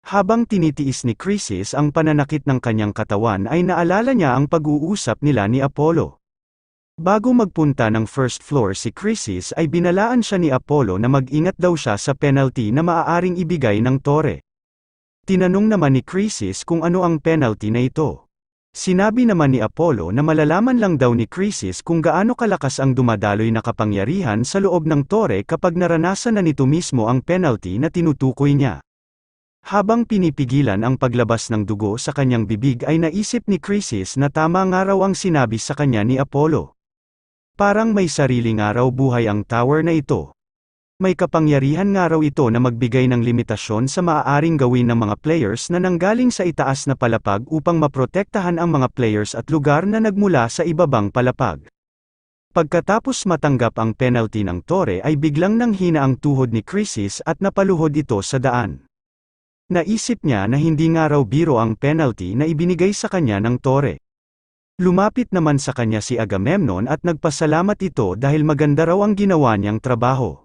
Habang tinitiis ni Chrysis ang pananakit ng kanyang katawan ay naalala niya ang pag-uusap nila ni Apollo. Bago magpunta ng first floor si Chrysis ay binalaan siya ni Apollo na mag-ingat daw siya sa penalty na maaaring ibigay ng tore. Tinanong naman ni Chrysis kung ano ang penalty na ito. Sinabi naman ni Apollo na malalaman lang daw ni Chrysis kung gaano kalakas ang dumadaloy na kapangyarihan sa loob ng tore kapag naranasan na nito mismo ang penalty na tinutukoy niya. Habang pinipigilan ang paglabas ng dugo sa kanyang bibig ay naisip ni Chrysis na tama nga raw ang sinabi sa kanya ni Apollo. Parang may sariling araw buhay ang tower na ito. May kapangyarihan nga raw ito na magbigay ng limitasyon sa maaaring gawin ng mga players na nanggaling sa itaas na palapag upang maprotektahan ang mga players at lugar na nagmula sa ibabang palapag. Pagkatapos matanggap ang penalty ng tore ay biglang nanghina ang tuhod ni Chrysis at napaluhod ito sa daan. Naisip niya na hindi nga raw biro ang penalty na ibinigay sa kanya ng tore. Lumapit naman sa kanya si Agamemnon at nagpasalamat ito dahil maganda raw ang ginawa niyang trabaho.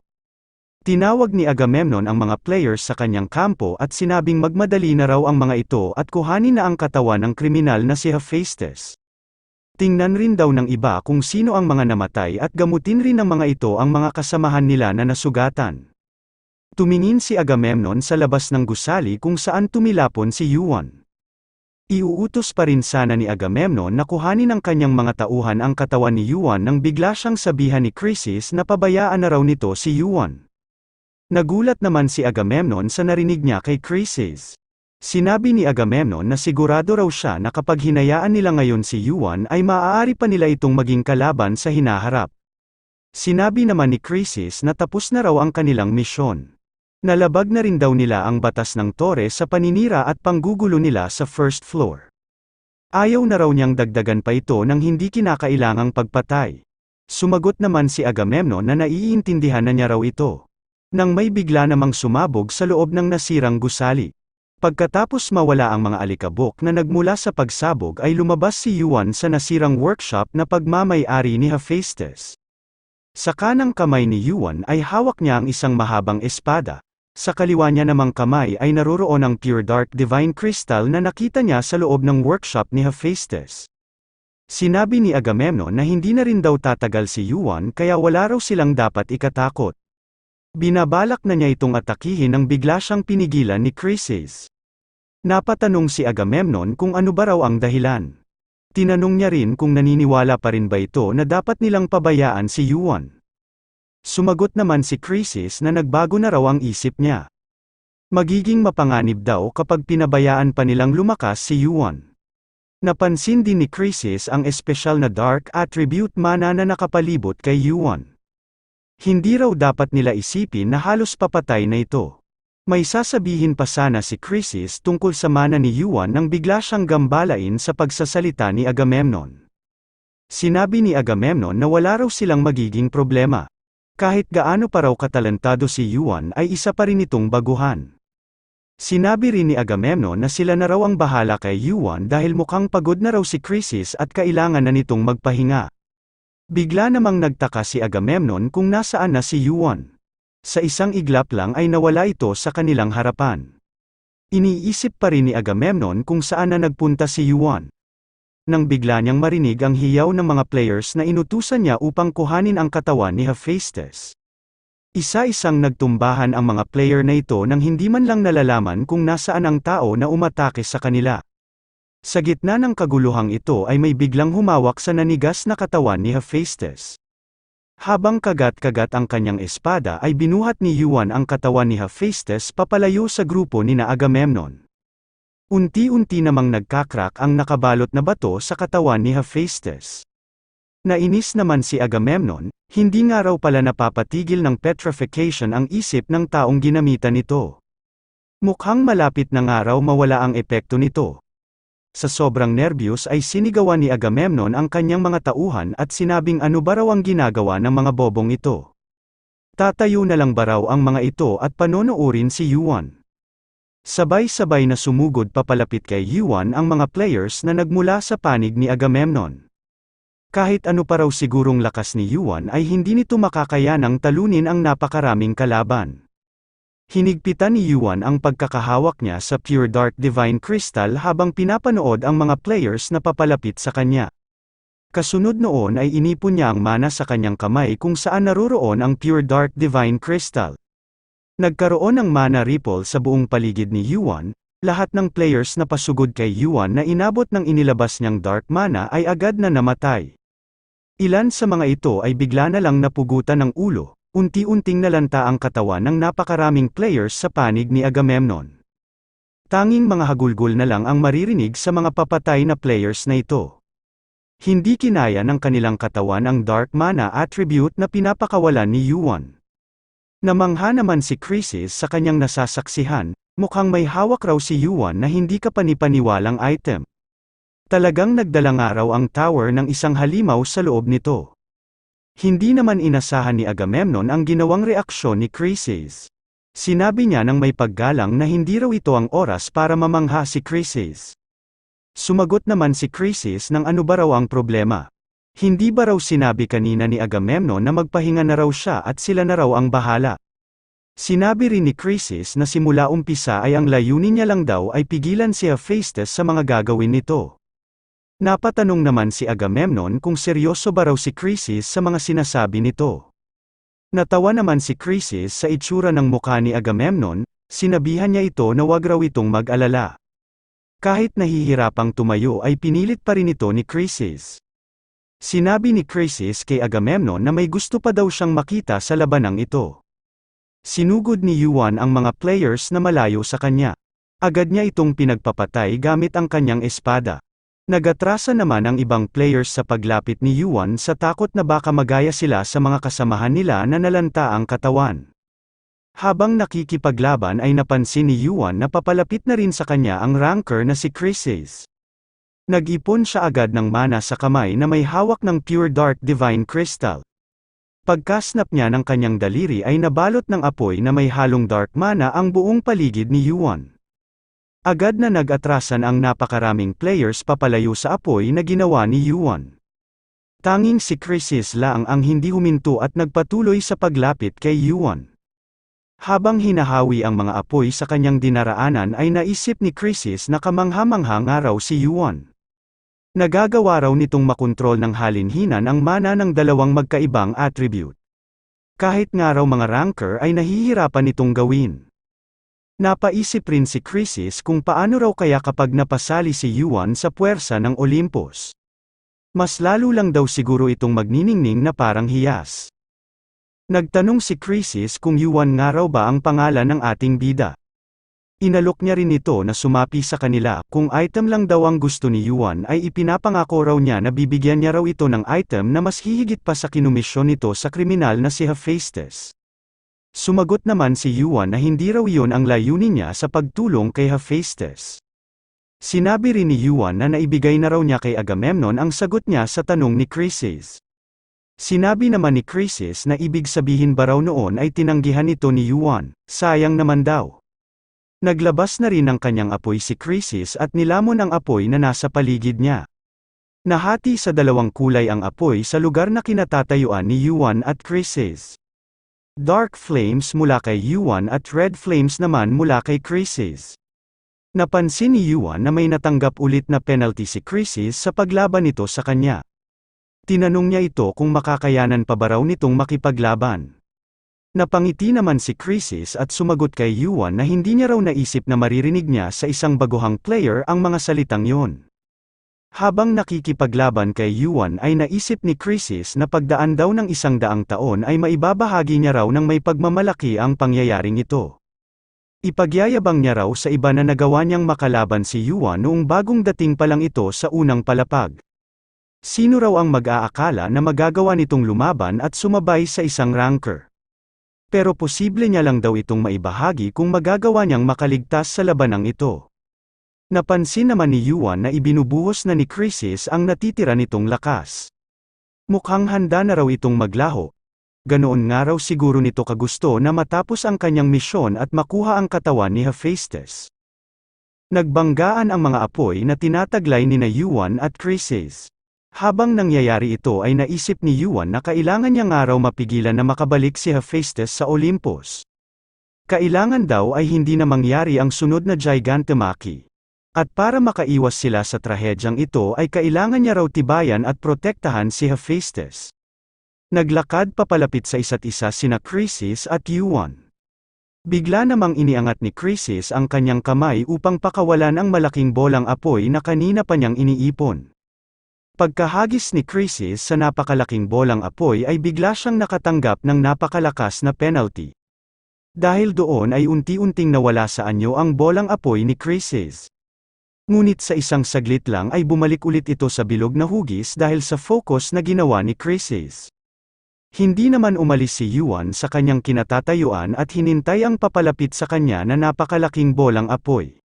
Tinawag ni Agamemnon ang mga players sa kanyang kampo at sinabing magmadali na raw ang mga ito at kuhanin na ang katawan ng kriminal na si Hephaestus. Tingnan rin daw ng iba kung sino ang mga namatay at gamutin rin ng mga ito ang mga kasamahan nila na nasugatan. Tumingin si Agamemnon sa labas ng gusali kung saan tumilapon si Yuan. Iuutos pa rin sana ni Agamemnon na kuhanin ng kanyang mga tauhan ang katawan ni Yuan nang bigla siyang sabihan ni Chrysis na pabayaan na raw nito si Yuan. Nagulat naman si Agamemnon sa narinig niya kay Chrysis. Sinabi ni Agamemnon na sigurado raw siya na kapag hinayaan nila ngayon si Yuan ay maaari pa nila itong maging kalaban sa hinaharap. Sinabi naman ni Chrysis na tapos na raw ang kanilang misyon. Nalabag na rin daw nila ang batas ng tore sa paninira at panggugulo nila sa first floor. Ayaw na raw niyang dagdagan pa ito ng hindi kinakailangang pagpatay. Sumagot naman si Agamemnon na naiintindihan na niya raw ito. Nang may bigla namang sumabog sa loob ng nasirang gusali. Pagkatapos mawala ang mga alikabok na nagmula sa pagsabog ay lumabas si Yuan sa nasirang workshop na pagmamay-ari ni Hephaestus. Sa kanang kamay ni Yuan ay hawak niya ang isang mahabang espada. Sa kaliwa niya namang kamay ay naroroon ang pure dark divine crystal na nakita niya sa loob ng workshop ni Hephaestus. Sinabi ni Agamemnon na hindi na rin daw tatagal si Yuan kaya wala raw silang dapat ikatakot. Binabalak na niya itong atakihin nang bigla siyang pinigilan ni Chrysis. Napatanong si Agamemnon kung ano ba raw ang dahilan. Tinanong niya rin kung naniniwala pa rin ba ito na dapat nilang pabayaan si Yuan. Sumagot naman si Chrysis na nagbago na raw ang isip niya. Magiging mapanganib daw kapag pinabayaan pa nilang lumakas si Yuan. Napansin din ni Chrysis ang espesyal na dark attribute mana na nakapalibot kay Yuan. Hindi raw dapat nila isipin na halos papatay na ito. May sasabihin pa sana si Chrysis tungkol sa mana ni Yuan nang bigla siyang gambalain sa pagsasalita ni Agamemnon. Sinabi ni Agamemnon na wala raw silang magiging problema. Kahit gaano pa raw katalentado si Yuan ay isa pa rin itong baguhan. Sinabi rin ni Agamemnon na sila na raw ang bahala kay Yuan dahil mukhang pagod na raw si Chrysis at kailangan na nitong magpahinga. Bigla namang nagtaka si Agamemnon kung nasaan na si Yuan. Sa isang iglap lang ay nawala ito sa kanilang harapan. Iniisip pa rin ni Agamemnon kung saan na nagpunta si Yuan. Nang bigla niyang marinig ang hiyaw ng mga players na inutusan niya upang kuhanin ang katawan ni Hephaestus. Isa-isang nagtumbahan ang mga player na ito nang hindi man lang nalalaman kung nasaan ang tao na umatake sa kanila. Sa gitna ng kaguluhang ito ay may biglang humawak sa nanigas na katawan ni Hephaestus. Habang kagat-kagat ang kanyang espada ay binuhat ni Yuan ang katawan ni Hephaestus papalayo sa grupo ni Agamemnon. Unti-unti namang nagkakrak ang nakabalot na bato sa katawan ni Hephaestus. Nainis naman si Agamemnon, hindi nga raw pala napapatigil ng petrification ang isip ng taong ginamitan nito. Mukhang malapit na nga raw mawala ang epekto nito. Sa sobrang nerbiyos ay sinigawan ni Agamemnon ang kanyang mga tauhan at sinabing ano ba raw ang ginagawa ng mga bobong ito. Tatayo na lang ba raw ang mga ito at panonoorin si Yuan. Sabay-sabay na sumugod papalapit kay Yuan ang mga players na nagmula sa panig ni Agamemnon. Kahit ano pa raw sigurong lakas ni Yuan ay hindi nito makakayanang talunin ang napakaraming kalaban. Hinigpitan ni Yuan ang pagkakahawak niya sa Pure Dark Divine Crystal habang pinapanood ang mga players na papalapit sa kanya. Kasunod noon ay inipon niya ang mana sa kanyang kamay kung saan naroroon ang Pure Dark Divine Crystal. Nagkaroon ng mana ripple sa buong paligid ni Yuan, lahat ng players na pasugod kay Yuan na inabot ng inilabas niyang dark mana ay agad na namatay. Ilan sa mga ito ay bigla na lang napugutan ng ulo. Unti-unting nalanta ang katawan ng napakaraming players sa panig ni Agamemnon. Tanging mga hagulgol na lang ang maririnig sa mga papatay na players na ito. Hindi kinaya ng kanilang katawan ang dark mana attribute na pinapakawalan ni Yuan. Namangha naman si Krisis sa kanyang nasasaksihan, mukhang may hawak raw si Yuan na hindi kapanipaniwalang item. Talagang nagdala nga raw ang tower ng isang halimaw sa loob nito. Hindi naman inasahan ni Agamemnon ang ginawang reaksyon ni Krisis. Sinabi niya ng may paggalang na hindi raw ito ang oras para mamangha si Krisis. Sumagot naman si Krisis ng ano ba raw ang problema. Hindi ba raw sinabi kanina ni Agamemnon na magpahinga na raw siya at sila na raw ang bahala. Sinabi rin ni Krisis na simula umpisa ay ang layunin niya lang daw ay pigilan si Hephaestus sa mga gagawin nito. Napatanong naman si Agamemnon kung seryoso ba raw si Krisis sa mga sinasabi nito. Natawa naman si Krisis sa itsura ng mukha ni Agamemnon, sinabihan niya ito na wag raw itong mag-alala. Kahit nahihirapang tumayo ay pinilit pa rin ito ni Krisis. Sinabi ni Krisis kay Agamemnon na may gusto pa daw siyang makita sa labanang ito. Sinugod ni Yuan ang mga players na malayo sa kanya. Agad niya itong pinagpapatay gamit ang kanyang espada. Nagatrasa naman ang ibang players sa paglapit ni Yuan sa takot na baka magaya sila sa mga kasamahan nila na nalanta ang katawan. Habang nakikipaglaban ay napansin ni Yuan na papalapit na rin sa kanya ang ranker na si Krisis. Nag-ipon siya agad ng mana sa kamay na may hawak ng Pure Dark Divine Crystal. Pagkasnap niya ng kanyang daliri ay nabalot ng apoy na may halong dark mana ang buong paligid ni Yuan. Agad na nag-atrasan ang napakaraming players papalayo sa apoy na ginawa ni Yuan. Tanging si Krisis lang ang hindi huminto at nagpatuloy sa paglapit kay Yuan. Habang hinahawi ang mga apoy sa kanyang dinaraanan ay naisip ni Krisis na kamangha-mangha nga raw si Yuan. Nagagawa raw nitong makontrol ng halinhinan ang mana ng dalawang magkaibang attribute. Kahit nga raw mga ranker ay nahihirapan itong gawin. Napaisip rin si Krisis kung paano raw kaya kapag napasali si Yuan sa puwersa ng Olympus. Mas lalo lang daw siguro itong magniningning na parang hiyas. Nagtanong si Krisis kung Yuan nga raw ba ang pangalan ng ating bida. Inalok niya rin ito na sumapi sa kanila, kung item lang daw ang gusto ni Yuan ay ipinapangako raw niya na bibigyan niya raw ito ng item na mas hihigit pa sa kinumisyon nito sa kriminal na si Hephaestus. Sumagot naman si Yuan na hindi raw iyon ang layunin niya sa pagtulong kay Hephaestus. Sinabi rin ni Yuan na naibigay na raw niya kay Agamemnon ang sagot niya sa tanong ni Krisis. Sinabi naman ni Krisis na ibig sabihin ba raw noon ay tinanggihan ito ni Yuan, sayang naman daw. Naglabas na rin ng kanyang apoy si Krisis at nilamon ang apoy na nasa paligid niya. Nahati sa dalawang kulay ang apoy sa lugar na kinatatayuan ni Yuan at Krisis. Dark flames mula kay Yuan at red flames naman mula kay Krisis. Napansin ni Yuan na may natanggap ulit na penalty si Krisis sa paglaban nito sa kanya. Tinanong niya ito kung makakayanan pa ba raw nitong makipaglaban. Napangiti naman si Krisis at sumagot kay Yuan na hindi niya raw naisip na maririnig niya sa isang baguhang player ang mga salitang yon. Habang nakikipaglaban kay Yuan ay naisip ni Krisis na pagdaan daw ng 100 taon ay maibabahagi niya raw ng may pagmamalaki ang pangyayaring ito. Ipagyayabang niya raw sa iba na nagawa niyang makalaban si Yuan noong bagong dating pa lang ito sa unang palapag. Sino raw ang mag-aakala na magagawa nitong lumaban at sumabay sa isang ranker? Pero posible niya lang daw itong maibahagi kung magagawa niyang makaligtas sa labanang ito. Napansin naman ni Yuan na ibinubuhos na ni Krisis ang natitira nitong lakas. Mukhang handa na raw itong maglaho. Ganoon nga raw siguro nito kagusto na matapos ang kanyang misyon at makuha ang katawan ni Hephaestus. Nagbanggaan ang mga apoy na tinataglay ni Yuan at Krisis. Habang nangyayari ito ay naisip ni Yuan na kailangan niya nga raw mapigilan na makabalik si Hephaestus sa Olympus. Kailangan daw ay hindi na mangyari ang sunod na Gigantomachy. At para makaiwas sila sa trahedyang ito ay kailangan niya raw tibayan at protektahan si Hephaestus. Naglakad papalapit sa isa't isa sina Chrysis at Yuan. Bigla namang iniangat ni Chrysis ang kanyang kamay upang pakawalan ang malaking bolang apoy na kanina pa niyang iniipon. Pagkahagis ni Chrysis sa napakalaking bolang apoy ay bigla siyang nakatanggap ng napakalakas na penalty. Dahil doon ay unti-unting nawala sa anyo ang bolang apoy ni Chrysis. Ngunit sa isang saglit lang ay bumalik ulit ito sa bilog na hugis dahil sa focus na ginawa ni Chrysis. Hindi naman umalis si Yuan sa kanyang kinatatayuan at hinintay ang papalapit sa kanya na napakalaking bolang apoy.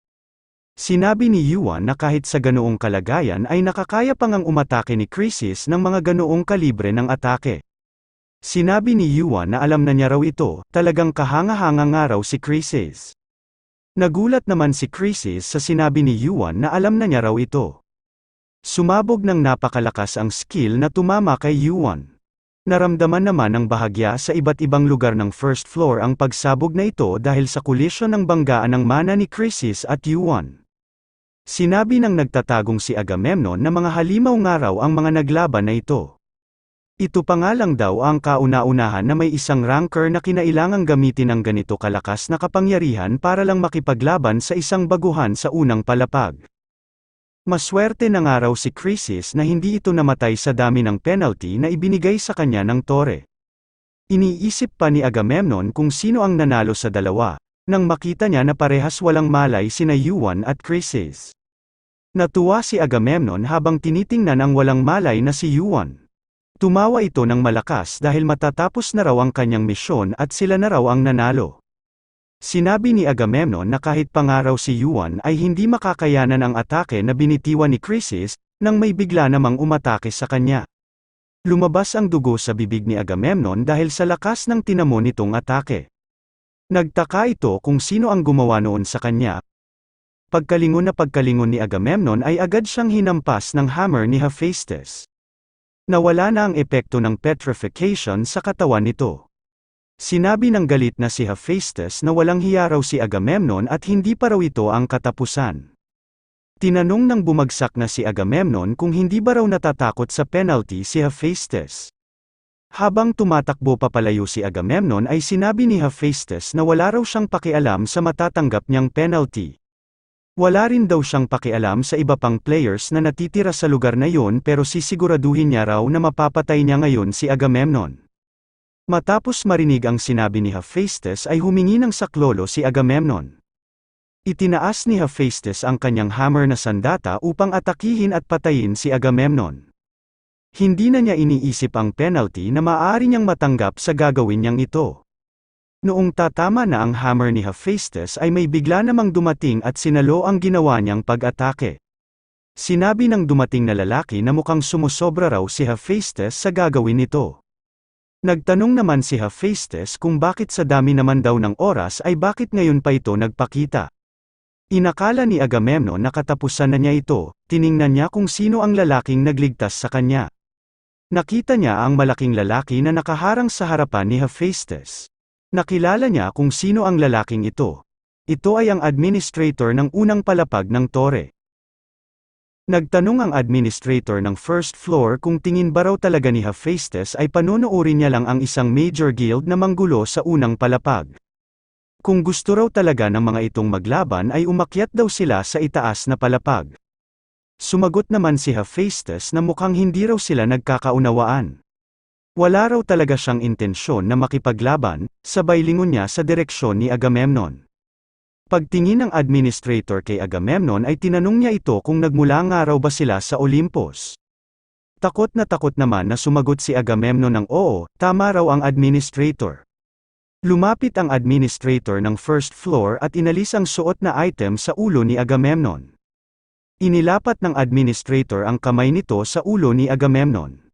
Sinabi ni Yuan na kahit sa ganoong kalagayan ay nakakaya pang ang umatake ni Chrysis ng mga ganoong kalibre ng atake. Sinabi ni Yuan na alam na niya raw ito, talagang kahanga-hanga nga raw si Chrysis. Nagulat naman si Chrysis sa sinabi ni Yuan na alam na niya raw ito. Sumabog ng napakalakas ang skill na tumama kay Yuan. Naramdaman naman ng bahagya sa iba't ibang lugar ng first floor ang pagsabog na ito dahil sa kolisyon ng banggaan ng mana ni Chrysis at Yuan. Sinabi ng nagtatagong si Agamemnon na mga halimaw nga raw ang mga naglaban na ito. Ito pa nga lang daw ang kauna-unahan na may isang ranker na kinailangang gamitin ang ganito kalakas na kapangyarihan para lang makipaglaban sa isang baguhan sa unang palapag. Maswerte na nga raw si Chrysis na hindi ito namatay sa dami ng penalty na ibinigay sa kanya ng tore. Iniisip pa ni Agamemnon kung sino ang nanalo sa dalawa, nang makita niya na parehas walang malay sina Yuan at Chrysis. Natuwa si Agamemnon habang tinitingnan ang walang malay na si Yuan. Tumawa ito ng malakas dahil matatapos na raw ang kanyang misyon at sila na raw ang nanalo. Sinabi ni Agamemnon na kahit pangaraw si Yuan ay hindi makakayanan ang atake na binitiwan ni Chrysis, nang may bigla namang umatake sa kanya. Lumabas ang dugo sa bibig ni Agamemnon dahil sa lakas ng tinamo nitong atake. Nagtaka ito kung sino ang gumawa noon sa kanya. Pagkalingon ni Agamemnon ay agad siyang hinampas ng hammer ni Hephaestus. Nawala na ang epekto ng petrification sa katawan nito. Sinabi ng galit na si Hephaestus na walang hiya raw si Agamemnon at hindi pa raw ito ang katapusan. Tinanong ng bumagsak na si Agamemnon kung hindi ba raw natatakot sa penalty si Hephaestus. Habang tumatakbo papalayo si Agamemnon ay sinabi ni Hephaestus na wala raw siyang pakialam sa matatanggap niyang penalty. Wala rin daw siyang pakialam sa iba pang players na natitira sa lugar na yon pero sisiguraduhin niya raw na mapapatay niya ngayon si Agamemnon. Matapos marinig ang sinabi ni Hephaestus ay humingi ng saklolo si Agamemnon. Itinaas ni Hephaestus ang kanyang hammer na sandata upang atakihin at patayin si Agamemnon. Hindi na niya iniisip ang penalty na maaari niyang matanggap sa gagawin niyang ito. Noong tatama na ang hammer ni Hephaestus ay may bigla namang dumating at sinalo ang ginawa niyang pag-atake. Sinabi ng dumating na lalaki na mukhang sumusobra raw si Hephaestus sa gagawin nito. Nagtanong naman si Hephaestus kung bakit sa dami naman daw ng oras ay bakit ngayon pa ito nagpakita. Inakala ni Agamemnon na katapusan na niya ito, tiningnan niya kung sino ang lalaking nagligtas sa kanya. Nakita niya ang malaking lalaki na nakaharang sa harapan ni Hephaestus. Nakilala niya kung sino ang lalaking ito. Ito ay ang administrator ng unang palapag ng tore. Nagtanong ang administrator ng first floor kung tingin ba raw talaga ni Hephaestus ay panunuorin niya lang ang isang major guild na manggulo sa unang palapag. Kung gusto raw talaga ng mga itong maglaban ay umakyat daw sila sa itaas na palapag. Sumagot naman si Hephaestus na mukhang hindi raw sila nagkakaunawaan. Wala raw talaga siyang intensyon na makipaglaban, sabay lingon niya sa direksyon ni Agamemnon. Pagtingin ng administrator kay Agamemnon ay tinanong niya ito kung nagmula nga raw ba sila sa Olympus. Takot naman na sumagot si Agamemnon ng oo, tama raw ang administrator. Lumapit ang administrator ng first floor at inalis ang suot na item sa ulo ni Agamemnon. Inilapat ng administrator ang kamay nito sa ulo ni Agamemnon.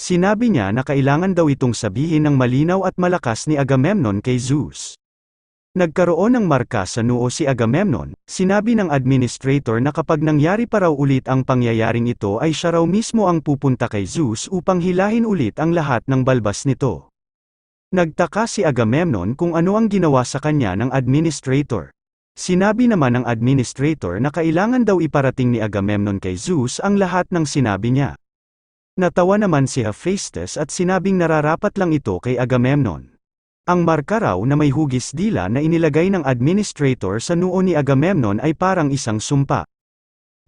Sinabi niya na kailangan daw itong sabihin ng malinaw at malakas ni Agamemnon kay Zeus. Nagkaroon ng marka sa noo si Agamemnon, sinabi ng administrator na kapag nangyari pa raw ulit ang pangyayaring ito ay siya raw mismo ang pupunta kay Zeus upang hilahin ulit ang lahat ng balbas nito. Nagtaka si Agamemnon kung ano ang ginawa sa kanya ng administrator. Sinabi naman ng administrator na kailangan daw iparating ni Agamemnon kay Zeus ang lahat ng sinabi niya. Natawa naman si Hephaestus at sinabing nararapat lang ito kay Agamemnon. Ang marka raw na may hugis dila na inilagay ng administrator sa noo ni Agamemnon ay parang isang sumpa.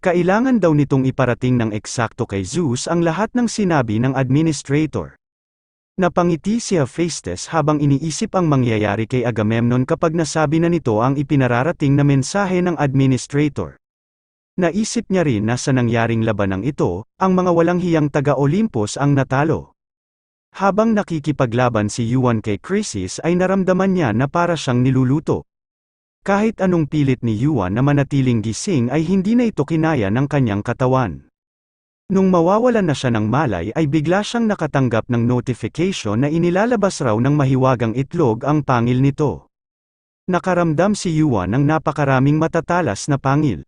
Kailangan daw nitong iparating ng eksakto kay Zeus ang lahat ng sinabi ng administrator. Napangiti si Hephaestus habang iniisip ang mangyayari kay Agamemnon kapag nasabi na nito ang ipinararating na mensahe ng administrator. Naisip niya rin na sa nangyaring labanang ito, ang mga walang hiyang taga-Olympus ang natalo. Habang nakikipaglaban si Yuan kay Chryses ay naramdaman niya na para siyang niluluto. Kahit anong pilit ni Yuan na manatiling gising ay hindi na ito kinaya ng kanyang katawan. Nung mawawalan na siya ng malay ay bigla siyang nakatanggap ng notification na inilalabas raw ng mahiwagang itlog ang pangil nito. Nakaramdam si Yuan ng napakaraming matatalas na pangil.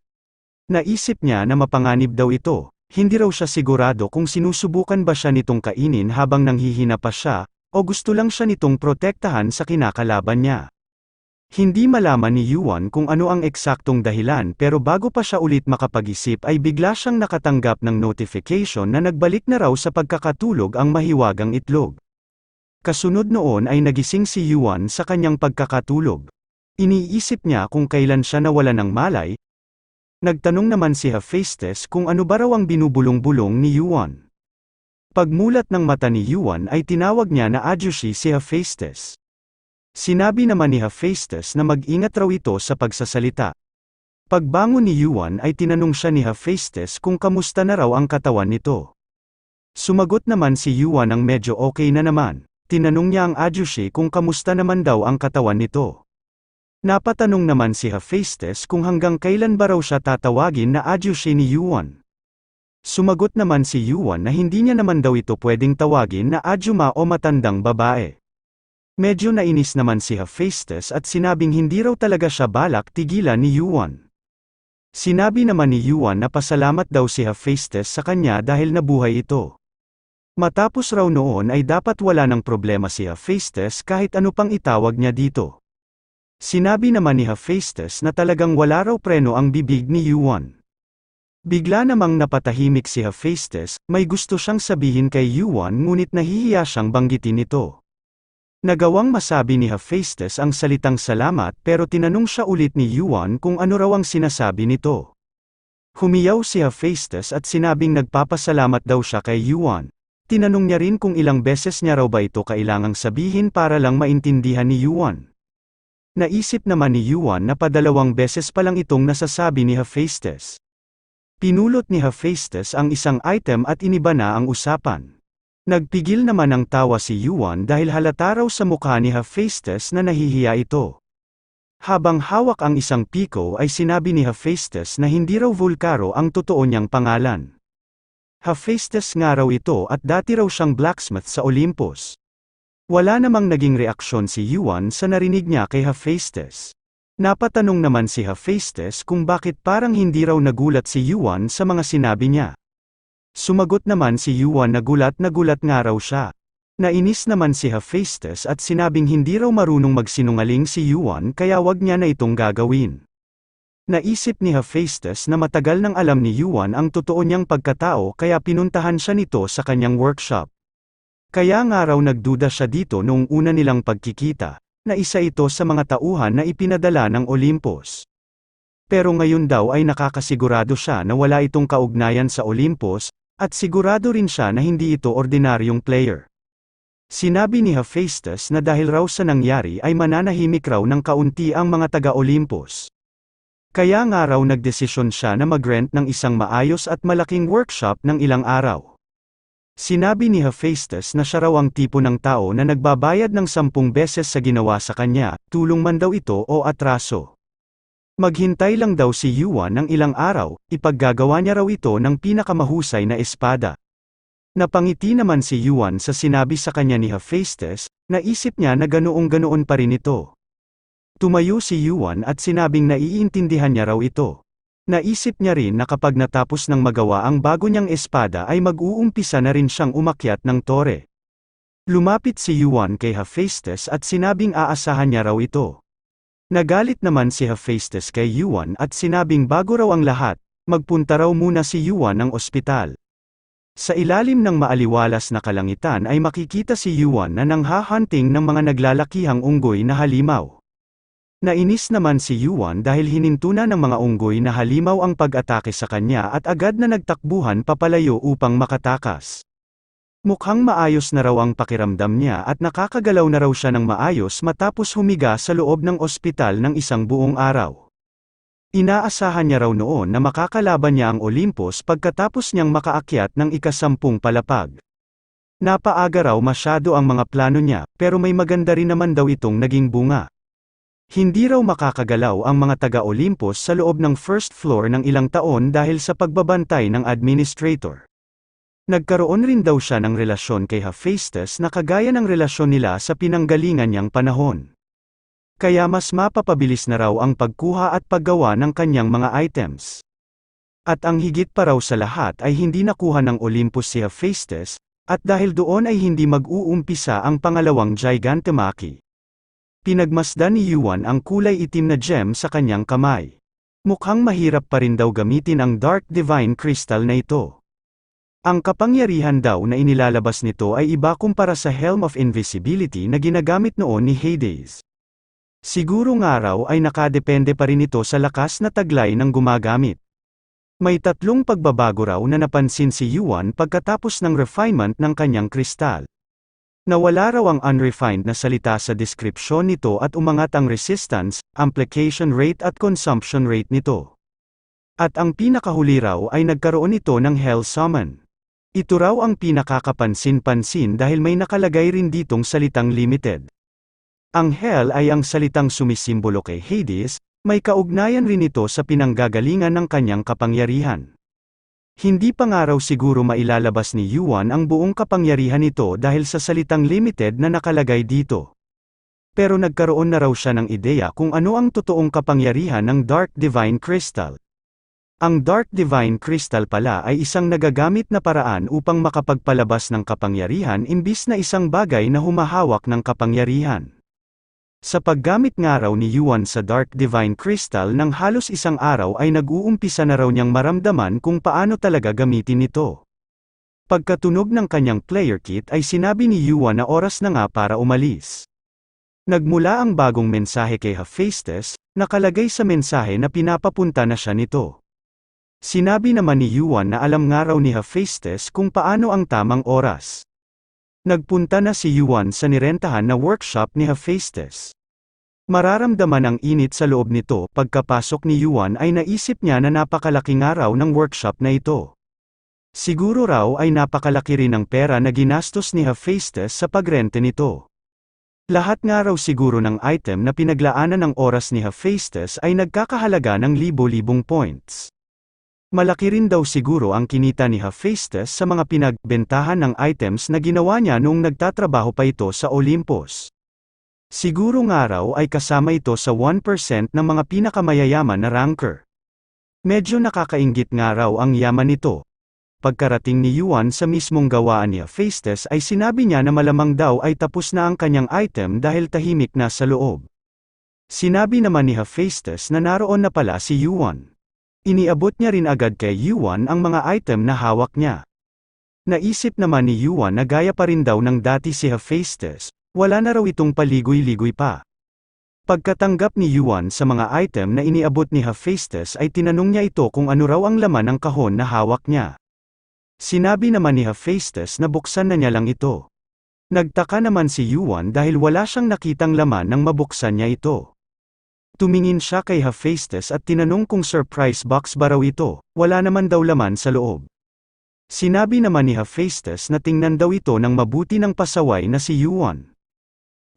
Naisip niya na mapanganib daw ito, hindi raw siya sigurado kung sinusubukan ba siya nitong kainin habang nanghihina pa siya, o gusto lang siya nitong protektahan sa kinakalaban niya. Hindi malaman ni Yuan kung ano ang eksaktong dahilan pero bago pa siya ulit makapag-isip ay bigla siyang nakatanggap ng notification na nagbalik na raw sa pagkakatulog ang mahiwagang itlog. Kasunod noon ay nagising si Yuan sa kanyang pagkakatulog. Iniisip niya kung kailan siya nawalan ng malay. Nagtanong naman si Hephaestus kung ano ba raw ang binubulong-bulong ni Yuan. Pagmulat ng mata ni Yuan ay tinawag niya na Adyushi si Hephaestus. Sinabi naman ni Hephaestus na mag-ingat raw ito sa pagsasalita. Pagbangon ni Yuan ay tinanong siya ni Hephaestus kung kamusta na raw ang katawan nito. Sumagot naman si Yuan ang medyo okay na naman. Tinanong niya ang Adyushi kung kamusta naman daw ang katawan nito. Napatanong naman si Hephaestus kung hanggang kailan ba raw siya tatawagin na Adyushi ni Yuan. Sumagot naman si Yuan na hindi niya naman daw ito pwedeng tawagin na Adyuma o matandang babae. Medyo nainis naman si Hephaestus at sinabing hindi raw talaga siya balak tigilan ni Yuan. Sinabi naman ni Yuan na pasalamat daw si Hephaestus sa kanya dahil nabuhay ito. Matapos raw noon ay dapat wala ng problema si Hephaestus kahit ano pang itawag niya dito. Sinabi naman ni Hephaestus na talagang wala raw preno ang bibig ni Yuan. Bigla namang napatahimik si Hephaestus, may gusto siyang sabihin kay Yuan ngunit nahihiya siyang banggitin ito. Nagawang masabi ni Hephaestus ang salitang salamat pero tinanong siya ulit ni Yuan kung ano raw ang sinasabi nito. Humiyaw si Hephaestus at sinabing nagpapasalamat daw siya kay Yuan. Tinanong niya rin kung ilang beses niya raw ba ito kailangang sabihin para lang maintindihan ni Yuan. Naisip naman ni Yuan na padalawang beses pa lang itong nasasabi ni Hephaestus. Pinulot ni Hephaestus ang isang item at iniba na ang usapan. Nagpigil naman ng tawa si Yuan dahil halata raw sa mukha ni Hephaestus na nahihiya ito. Habang hawak ang isang piko ay sinabi ni Hephaestus na hindi raw Vulcaro ang totoo niyang pangalan. Hephaestus nga raw ito at dati raw siyang blacksmith sa Olympus. Wala namang naging reaksyon si Yuan sa narinig niya kay Hephaestus. Napatanong naman si Hephaestus kung bakit parang hindi raw nagulat si Yuan sa mga sinabi niya. Sumagot naman si Yuan na gulat nga raw siya. Nainis naman si Hephaestus at sinabing hindi raw marunong magsinungaling si Yuan kaya wag niya na itong gagawin. Naisip ni Hephaestus na matagal nang alam ni Yuan ang totoo niyang pagkatao kaya pinuntahan siya nito sa kanyang workshop. Kaya nga raw nagduda siya dito noong una nilang pagkikita, na isa ito sa mga tauhan na ipinadala ng Olympus. Pero ngayon daw ay nakakasigurado siya na wala itong kaugnayan sa Olympus, at sigurado rin siya na hindi ito ordinaryong player. Sinabi ni Hephaestus na dahil raw sa nangyari ay mananahimik raw ng kaunti ang mga taga-Olympus. Kaya nga raw nagdesisyon siya na mag-rent ng isang maayos at malaking workshop ng ilang araw. Sinabi ni Hephaestus na siya raw ang tipo ng tao na nagbabayad ng 10 beses sa ginawa sa kanya, tulong man daw ito o atraso. Maghintay lang daw si Yuan ng ilang araw, ipaggagawa niya raw ito ng pinakamahusay na espada. Napangiti naman si Yuan sa sinabi sa kanya ni Hephaestus, naisip niya na ganoong-ganoon pa rin ito. Tumayo si Yuan at sinabing naiintindihan niya raw ito. Naisip niya rin na kapag natapos ng magawa ang bago niyang espada ay mag-uumpisa na rin siyang umakyat ng tore. Lumapit si Yuan kay Hephaestus at sinabing aasahan niya raw ito. Nagalit naman si Hephaestus kay Yuan at sinabing bago raw ang lahat, magpunta raw muna si Yuan ng ospital. Sa ilalim ng maaliwalas na kalangitan ay makikita si Yuan na nanghahunting ng mga naglalakihang unggoy na halimaw. Nainis naman si Yuan dahil hinintunan ng mga unggoy na halimaw ang pag-atake sa kanya at agad na nagtakbuhan papalayo upang makatakas. Mukhang maayos na raw ang pakiramdam niya at nakakagalaw na raw siya ng maayos matapos humiga sa loob ng ospital ng isang buong araw. Inaasahan niya raw noon na makakalaban niya ang Olympus pagkatapos niyang makaakyat ng ika-10 palapag. Napaaga raw masyado ang mga plano niya, pero may maganda rin naman daw itong naging bunga. Hindi raw makakagalaw ang mga taga-Olympus sa loob ng first floor ng ilang taon dahil sa pagbabantay ng administrator. Nagkaroon rin daw siya ng relasyon kay Hephaestus na kagaya ng relasyon nila sa pinanggalingan niyang panahon. Kaya mas mapapabilis na raw ang pagkuha at paggawa ng kanyang mga items. At ang higit pa raw sa lahat ay hindi nakuha ng Olympus si Hephaestus, at dahil doon ay hindi mag-uumpisa ang pangalawang Gigantomachy. Pinagmasdan ni Yuan ang kulay itim na gem sa kanyang kamay. Mukhang mahirap pa rin daw gamitin ang Dark Divine Crystal na ito. Ang kapangyarihan daw na inilalabas nito ay iba kumpara sa Helm of Invisibility na ginagamit noon ni Hades. Siguro nga raw ay nakadepende pa rin ito sa lakas na taglay ng gumagamit. May 3 pagbabago raw na napansin si Yuan pagkatapos ng refinement ng kanyang kristal. Nawala raw ang unrefined na salita sa deskripsyon nito at umangat ang resistance, application rate at consumption rate nito. At ang pinakahuli raw ay nagkaroon ito ng Hell Summon. Ito raw ang pinakakapansin-pansin dahil may nakalagay rin ditong salitang limited. Ang Hell ay ang salitang sumisimbolo kay Hades, may kaugnayan rin ito sa pinanggagalingan ng kanyang kapangyarihan. Hindi pa nga raw siguro mailalabas ni Yuan ang buong kapangyarihan nito dahil sa salitang limited na nakalagay dito. Pero nagkaroon na raw siya ng ideya kung ano ang totoong kapangyarihan ng Dark Divine Crystal. Ang Dark Divine Crystal pala ay isang nagagamit na paraan upang makapagpalabas ng kapangyarihan imbis na isang bagay na humahawak ng kapangyarihan. Sa paggamit nga raw ni Yuan sa Dark Divine Crystal ng halos isang araw ay nag-uumpisa na raw niyang maramdaman kung paano talaga gamitin ito. Pagkatunog ng kanyang player kit ay sinabi ni Yuan na oras na nga para umalis. Nagmula ang bagong mensahe kay Hephaestus, nakalagay sa mensahe na pinapapunta na siya nito. Sinabi naman ni Yuan na alam nga raw ni Hephaestus kung paano ang tamang oras. Nagpunta na si Yuan sa nirentahan na workshop ni Hephaestus. Mararamdaman ang init sa loob nito pagkapasok ni Yuan ay naisip niya na napakalaki nga raw ng workshop na ito. Siguro raw ay napakalaki rin ang pera na ginastos ni Hephaestus sa pagrente nito. Lahat nga raw siguro ng item na pinaglaanan ng oras ni Hephaestus ay nagkakahalaga ng libo-libong points. Malaki rin daw siguro ang kinita ni Hephaestus sa mga pinagbentahan ng items na ginawa niya noong nagtatrabaho pa ito sa Olympus. Siguro nga raw ay kasama ito sa 1% ng mga pinakamayayaman na ranker. Medyo nakakainggit nga raw ang yaman nito. Pagkarating ni Yuan sa mismong gawaan ni Hephaestus ay sinabi niya na malamang daw ay tapos na ang kanyang item dahil tahimik na sa loob. Sinabi naman ni Hephaestus na naroon na pala si Yuan. Iniabot niya rin agad kay Yuan ang mga item na hawak niya. Naisip naman ni Yuan na gaya pa rin daw ng dati si Hephaestus, wala na raw itong paligoy-ligoy pa. Pagkatanggap ni Yuan sa mga item na iniabot ni Hephaestus ay tinanong niya ito kung ano raw ang laman ng kahon na hawak niya. Sinabi naman ni Hephaestus na buksan na niya lang ito. Nagtaka naman si Yuan dahil wala siyang nakitang laman nang mabuksan niya ito. Tumingin siya kay Hephaestus at tinanong kung surprise box ba raw ito, wala naman daw laman sa loob. Sinabi naman ni Hephaestus na tingnan daw ito ng mabuti ng pasaway na si Yuan.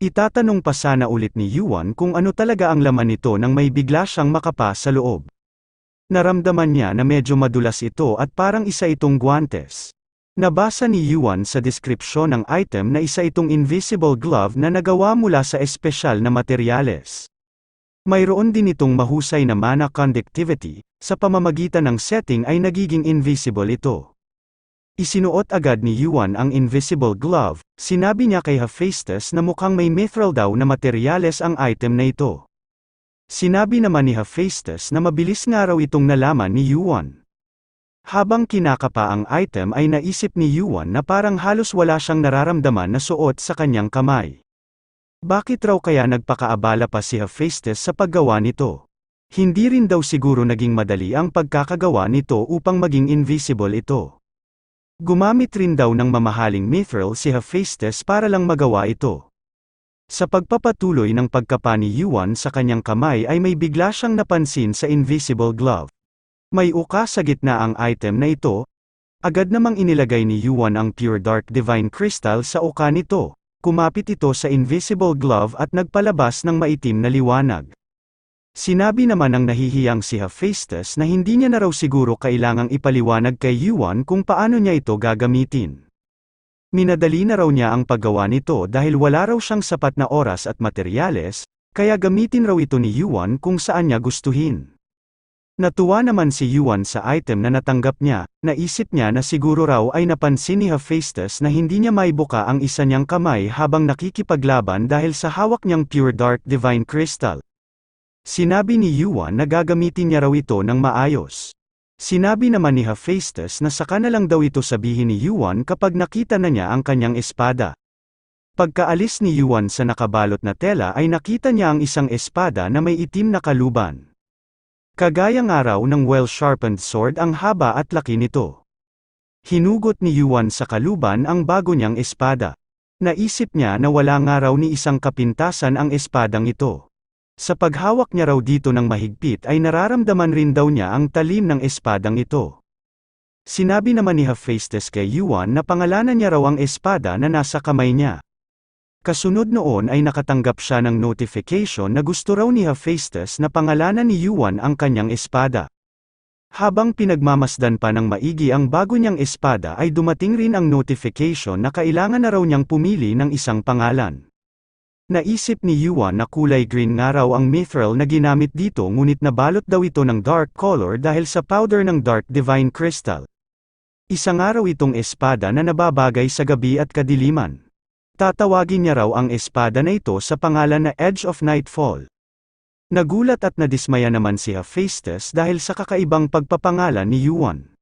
Itatanong pa sana ulit ni Yuan kung ano talaga ang laman nito nang may bigla siyang makapa sa loob. Naramdaman niya na medyo madulas ito at parang isa itong guantes. Nabasa ni Yuan sa deskripsyon ng item na isa itong invisible glove na nagawa mula sa espesyal na materyales. Mayroon din itong mahusay na mana conductivity, sa pamamagitan ng setting ay nagiging invisible ito. Isinuot agad ni Yuan ang invisible glove, sinabi niya kay Hephaestus na mukhang may mithril daw na materyales ang item na ito. Sinabi naman ni Hephaestus na mabilis nga raw itong nalaman ni Yuan. Habang kinakapa ang item ay naisip ni Yuan na parang halos wala siyang nararamdaman na suot sa kanyang kamay. Bakit raw kaya nagpakaabala pa si Hephaestus sa paggawa nito? Hindi rin daw siguro naging madali ang pagkakagawa nito upang maging invisible ito. Gumamit rin daw ng mamahaling mithril si Hephaestus para lang magawa ito. Sa pagpapatuloy ng pagkapa ni Yuan sa kanyang kamay ay may bigla siyang napansin sa invisible glove. May uka sa gitna ang item na ito. Agad namang inilagay ni Yuan ang pure dark divine crystal sa uka nito. Kumapit ito sa invisible glove at nagpalabas ng maitim na liwanag. Sinabi naman ng nahihiyang si Hephaestus na hindi niya na raw siguro kailangang ipaliwanag kay Yuan kung paano niya ito gagamitin. Minadali na raw niya ang paggawa nito dahil wala raw siyang sapat na oras at materyales, kaya gamitin raw ito ni Yuan kung saan niya gustuhin. Natuwa naman si Yuan sa item na natanggap niya, naisip niya na siguro raw ay napansin ni Hephaestus na hindi niya maibuka ang isa niyang kamay habang nakikipaglaban dahil sa hawak niyang pure dark divine crystal. Sinabi ni Yuan na gagamitin niya raw ito ng maayos. Sinabi naman ni Hephaestus na saka na lang daw ito sabihin ni Yuan kapag nakita na niya ang kanyang espada. Pagkaalis ni Yuan sa nakabalot na tela ay nakita niya ang isang espada na may itim na kaluban. Kagaya nga raw ng well-sharpened sword ang haba at laki nito. Hinugot ni Yuan sa kaluban ang bago niyang espada. Naisip niya na wala nga raw ni isang kapintasan ang espadang ito. Sa paghawak niya raw dito ng mahigpit ay nararamdaman rin daw niya ang talim ng espadang ito. Sinabi naman ni Hephaestus kay Yuan na pangalanan niya raw ang espada na nasa kamay niya. Kasunod noon ay nakatanggap siya ng notification na gusto raw ni Hephaestus na pangalanan ni Yuan ang kanyang espada. Habang pinagmamasdan pa ng maigi ang bago niyang espada ay dumating rin ang notification na kailangan na raw niyang pumili ng isang pangalan. Naisip ni Yuan na kulay green nga raw ang mithril na ginamit dito ngunit nabalot daw ito ng dark color dahil sa powder ng dark divine crystal. Isa nga raw itong espada na nababagay sa gabi at kadiliman. Tatawagin niya raw ang espada na ito sa pangalan na Edge of Nightfall. Nagulat at nadismaya naman si Hephaestus dahil sa kakaibang pagpapangalan ni Yuan.